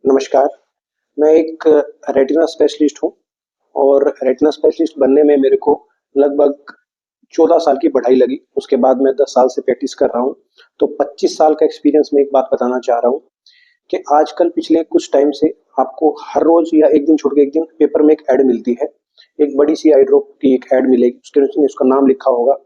नमस्कार, मैं एक रेटिना स्पेशलिस्ट हूँ और रेटिना स्पेशलिस्ट बनने में मेरे को लगभग 14 साल की पढ़ाई लगी। उसके बाद मैं 10 साल से प्रैक्टिस कर रहा हूँ। तो 25 साल का एक्सपीरियंस में एक बात बताना चाह रहा हूँ कि आजकल पिछले कुछ टाइम से आपको हर रोज़ या एक दिन छोड़ के एक दिन पेपर में एक ऐड मिलती है। एक बड़ी-सी आई ड्रॉप की एक ऐड मिलेगी, उसके नीचे उसका नाम लिखा होगा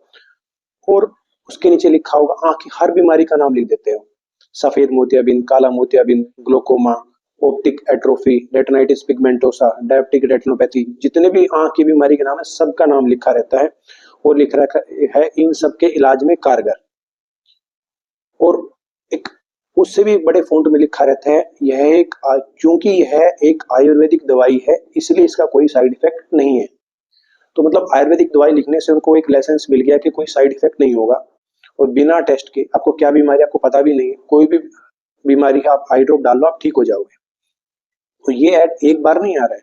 और उसके नीचे लिखा होगा आँख की हर बीमारी का नाम लिख देते हो। सफ़ेद मोतियाबिंद, काला मोतियाबिंद, glaucoma, optic atrophy, retinitis pigmentosa, diabetic retinopathy, जितने भी आँख की बीमारी के नाम है सबका नाम लिखा रहता है और लिख रखा है इन सब के इलाज में कारगर। और एक उससे भी बड़े फ़ॉन्ट में लिखा रहता है क्योंकि यह एक आयुर्वेदिक दवाई है इसलिए इसका कोई साइड इफ़ेक्ट नहीं है। तो मतलब आयुर्वेदिक दवाई लिखने से उनको एक लाइसेंस मिल गया कि कोई साइड इफ़ेक्ट नहीं होगा और बिना टेस्ट के आपको क्या बीमारी है आपको पता भी नहीं है। कोई भी बीमारी है आप आई ड्रॉप डाल लो आप ठीक हो जाओगे। तो ये ऐड एक बार नहीं आ रहा है,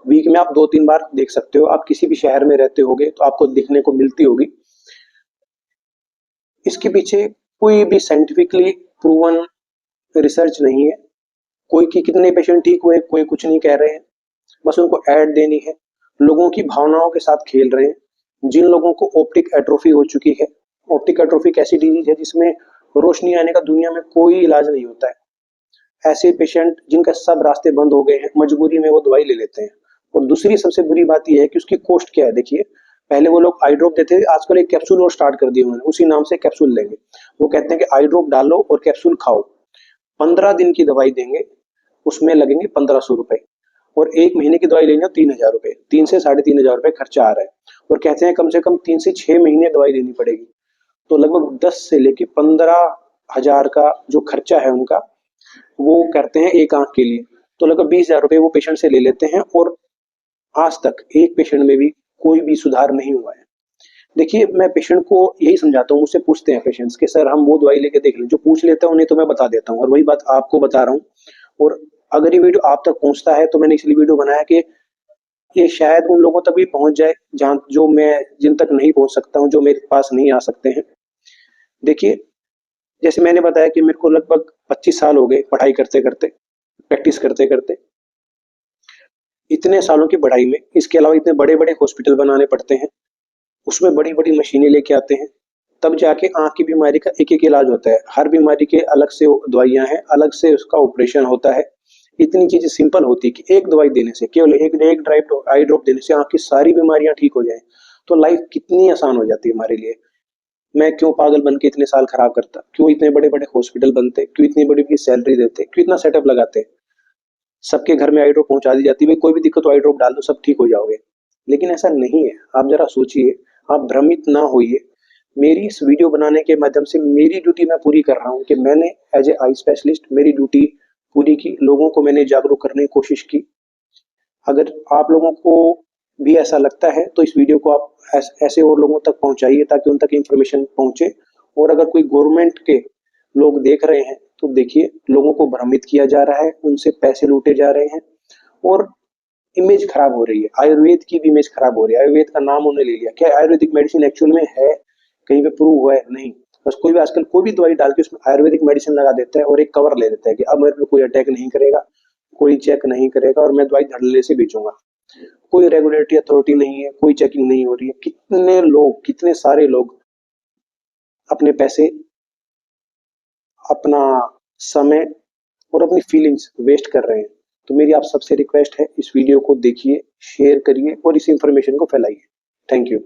वीक में आप 2-3 बार देख सकते हो। आप किसी भी शहर में रहते होगे तो आपको दिखने को मिलती होगी। इसके पीछे कोई भी साइंटिफिकली प्रूवन रिसर्च नहीं है। कोई कि कितने पेशेंट ठीक हुए, कोई कुछ नहीं कह रहे हैं। बस उनको ऐड देनी है, लोगों की भावनाओं के साथ खेल रहे हैं। जिन लोगों को ऑप्टिक एट्रोफी हो चुकी है, ऑप्टिक एट्रोफी एक ऐसी डिजीज है जिसमें रोशनी आने का दुनिया में कोई इलाज नहीं होता है। ऐसे पेशेंट जिनका सब रास्ते बंद हो गए हैं, मजबूरी में वो दवाई ले लेते हैं। और दूसरी सबसे बुरी बात यह है कि उसकी कॉस्ट क्या है। देखिए, पहले वो लोग आई ड्रॉप देते थे, आजकल एक कैप्सूल और स्टार्ट कर दिया उन्होंने, उसी नाम से कैप्सूल लेंगे। वो कहते हैं कि आई ड्रॉप डालो और कैप्सूल खाओ। 15 दिन की दवाई देंगे, उसमें लगेंगे 1500 रुपए और 1 महीने की दवाई लेंगे 3000 रुपए, 3 से 3,500 रुपए खर्चा आ रहा है। और कहते हैं कम से कम 3 से 6 महीने दवाई लेनी पड़ेगी। तो लगभग 10 से लेके 15,000 का जो खर्चा है उनका, वो करते हैं एक आंख के लिए। तो लगभग 20,000 रुपए वो पेशेंट से ले लेते हैं और आज तक एक पेशेंट में भी कोई भी सुधार नहीं हुआ है। देखिए, मैं पेशेंट को यही समझाता हूँ, मुझसे पूछते हैं पेशेंट्स कि सर हम वो दवाई लेके देख लें। जो पूछ लेता है उन्हें तो मैं बता देता हूँ और वही बात आपको बता रहा हूँ। और अगर ये वीडियो आप तक पहुँचता है तो मैंने इसलिए वीडियो बनाया कि ये शायद उन लोगों तक भी पहुँच जाए जहाँ जो मैं जिन तक नहीं पहुँच सकता हूँ, जो मेरे पास नहीं आ सकते हैं। देखिए, जैसे मैंने बताया कि मेरे को लगभग 25 साल हो गए पढ़ाई करते-करते, प्रैक्टिस करते-करते। इतने सालों की पढ़ाई में इसके अलावा इतने बड़े-बड़े हॉस्पिटल बनाने पड़ते हैं, उसमें बड़ी-बड़ी मशीनें लेके आते हैं, तब जाके आँख की बीमारी का एक-एक इलाज होता है। हर बीमारी के अलग से दवाइयाँ हैं, अलग से उसका ऑपरेशन होता है। इतनी चीज़ें सिंपल होती है कि एक दवाई देने से, केवल एक ड्राइप आई ड्रॉप देने से आँख की सारी बीमारियाँ ठीक हो जाएँ, तो लाइफ कितनी आसान हो जाती है हमारे लिए। मैं क्यों पागल बन के इतने साल खराब करता? क्यों इतने बड़े-बड़े हॉस्पिटल बनते? क्यों इतनी बड़ी-बड़ी सैलरी देते? क्यों इतना सेटअप लगाते? सबके घर में आई ड्रॉप पहुँचा दी जाती है, भाई कोई भी दिक्कत हो आई ड्रॉप डाल दो सब ठीक हो जाओगे। लेकिन ऐसा नहीं है, आप ज़रा सोचिए, आप भ्रमित ना होइए। मेरी इस वीडियो बनाने के माध्यम से मेरी ड्यूटी मैं पूरी कर रहा हूँ कि मैंने एज़ ए आई स्पेशलिस्ट मेरी ड्यूटी पूरी की, लोगों को मैंने जागरूक करने की कोशिश की। अगर आप लोगों को भी ऐसा लगता है तो इस वीडियो को आप ऐसे और लोगों तक पहुँचाइए ताकि उन तक इन्फॉर्मेशन पहुँचे। और अगर कोई गवर्नमेंट के लोग देख रहे हैं तो देखिए, लोगों को भ्रमित किया जा रहा है, उनसे पैसे लूटे जा रहे हैं और इमेज खराब हो रही है। आयुर्वेद की भी इमेज खराब हो रही है। आयुर्वेद का नाम उन्होंने ले लिया। क्या आयुर्वेदिक मेडिसिन एक्चुअल में है? कहीं पे प्रूव हुआ है? नहीं। बस कोई भी आजकल कोई भी दवाई डाल के उसमें आयुर्वेदिक मेडिसिन लगा देता है और एक कवर ले लेता है कि अब मेरे पे कोई अटैक नहीं करेगा, कोई चेक नहीं करेगा और मैं दवाई धड़ल्ले से बेचूंगा। कोई रेगुलेटरी अथॉरिटी नहीं है, कोई चेकिंग नहीं हो रही है। कितने लोग, कितने सारे लोग अपने पैसे, अपना समय और अपनी फीलिंग्स वेस्ट कर रहे हैं। तो मेरी आप सबसे रिक्वेस्ट है, इस वीडियो को देखिए, शेयर करिए और इस इंफॉर्मेशन को फैलाइए। Thank you.